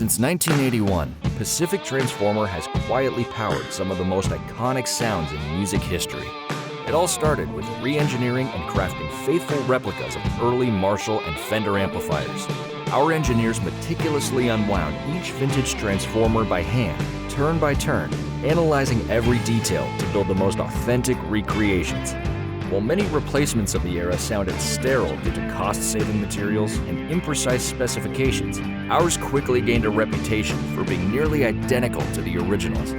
Since 1981, Pacific Transformer has quietly powered some of the most iconic sounds in music history. It all started with re-engineering and crafting faithful replicas of early Marshall and Fender amplifiers. Our engineers meticulously unwound each vintage transformer by hand, turn by turn, analyzing every detail to build the most authentic recreations. While many replacements of the era sounded sterile due to cost-saving materials and imprecise specifications, ours quickly gained a reputation for being nearly identical to the originals.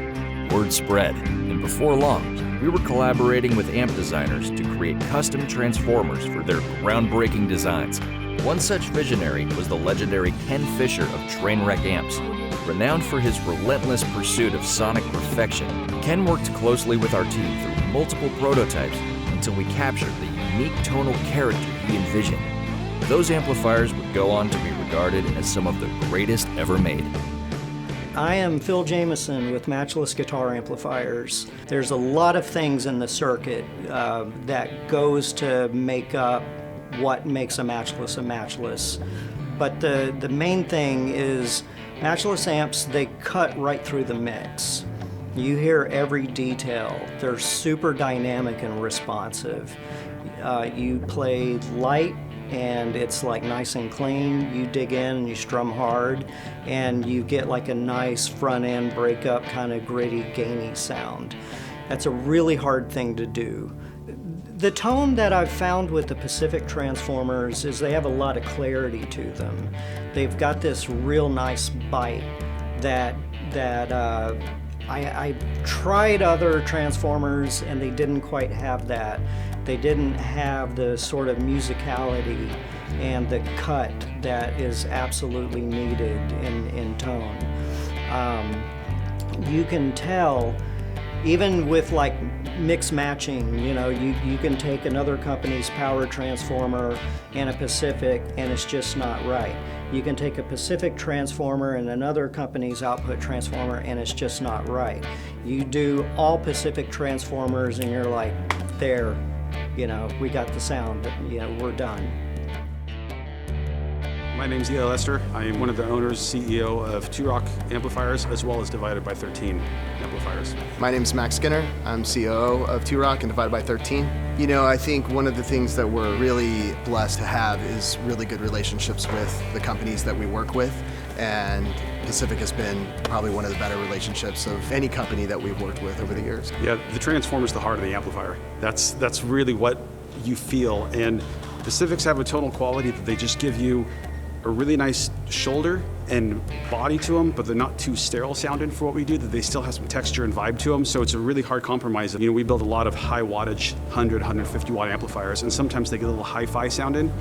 Word spread, and before long, we were collaborating with amp designers to create custom transformers for their groundbreaking designs. One such visionary was the legendary Ken Fisher of Trainwreck amps. Renowned for his relentless pursuit of sonic perfection, Ken worked closely with our team through multiple prototypes until we captured the unique tonal character he envisioned. Those amplifiers would go on to be regarded as some of the greatest ever made. I am Phil Jameson with Matchless Guitar Amplifiers. There's a lot of things in the circuit that goes to make up what makes a Matchless. But the main thing is Matchless amps, they cut right through the mix. You hear every detail. They're super dynamic and responsive. You play light and it's like nice and clean. You dig in and you strum hard and you get like a nice front end breakup kind of gritty, gainy sound. That's a really hard thing to do. The tone that I've found with the Pacific Transformers is they have a lot of clarity to them. They've got this real nice bite that I tried other Transformers and they didn't quite have that. They didn't have the sort of musicality and the cut that is absolutely needed in tone. You can tell, even with like mix matching, you know, you can take another company's power transformer and a Pacific and it's just not right. You can take a Pacific transformer and another company's output transformer and it's just not right. You do all Pacific transformers and you're like, there, you know, we got the sound, but you know, we're done. My name's E.L. Lester. I am one of the owners, CEO of Two Rock Amplifiers, as well as Divided by 13 Amplifiers. My name's Max Skinner. I'm COO of Two Rock and Divided by 13. You know, I think one of the things that we're really blessed to have is really good relationships with the companies that we work with, and Pacific has been probably one of the better relationships of any company that we've worked with over the years. Yeah, the transformer's the heart of the amplifier. That's really what you feel, and Pacifics have a tonal quality that they just give you a really nice shoulder and body to them, but they're not too sterile sounding for what we do, that they still have some texture and vibe to them, so it's a really hard compromise. You know, we build a lot of high wattage, 100, 150 watt amplifiers, and sometimes they get a little hi-fi sounding,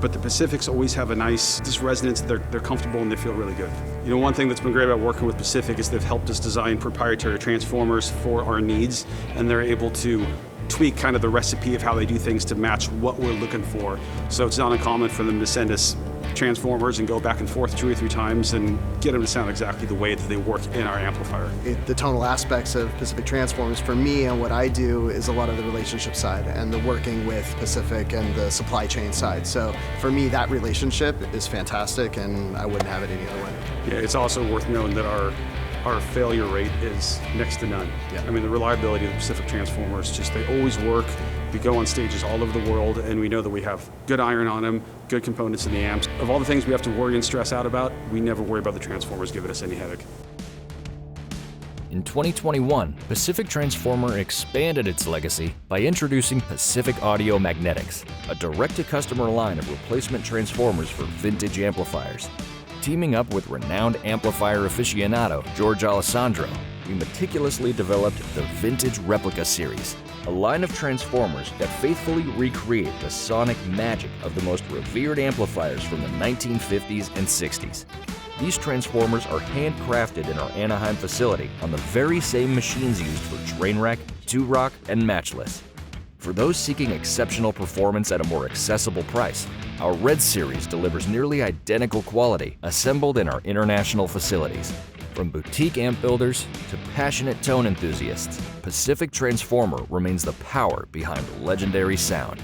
but the Pacifics always have a nice, just resonance, they're comfortable and they feel really good. You know, one thing that's been great about working with Pacific is they've helped us design proprietary transformers for our needs, and they're able to tweak kind of the recipe of how they do things to match what we're looking for. So it's not uncommon for them to send us transformers and go back and forth 2 or 3 times and get them to sound exactly the way that they work in our amplifier. The tonal aspects of Pacific Transformers for me and what I do is a lot of the relationship side and the working with Pacific and the supply chain side. So for me, that relationship is fantastic and I wouldn't have it any other way. Yeah, it's also worth knowing that our failure rate is next to none. Yeah. I mean, the reliability of the Pacific Transformers, just they always work. We go on stages all over the world and we know that we have good iron on them, good components in the amps. Of all the things we have to worry and stress out about, we never worry about the Transformers giving us any headache. In 2021, Pacific Transformer expanded its legacy by introducing Pacific Audio Magnetics, a direct-to-customer line of replacement transformers for vintage amplifiers. Teaming up with renowned amplifier aficionado George Alessandro, we meticulously developed the Vintage Replica series, a line of transformers that faithfully recreate the sonic magic of the most revered amplifiers from the 1950s and 60s. These transformers are handcrafted in our Anaheim facility on the very same machines used for Trainwreck, Two Rock, and Matchless. For those seeking exceptional performance at a more accessible price, our Red Series delivers nearly identical quality assembled in our international facilities. From boutique amp builders to passionate tone enthusiasts, Pacific Transformer remains the power behind legendary sound.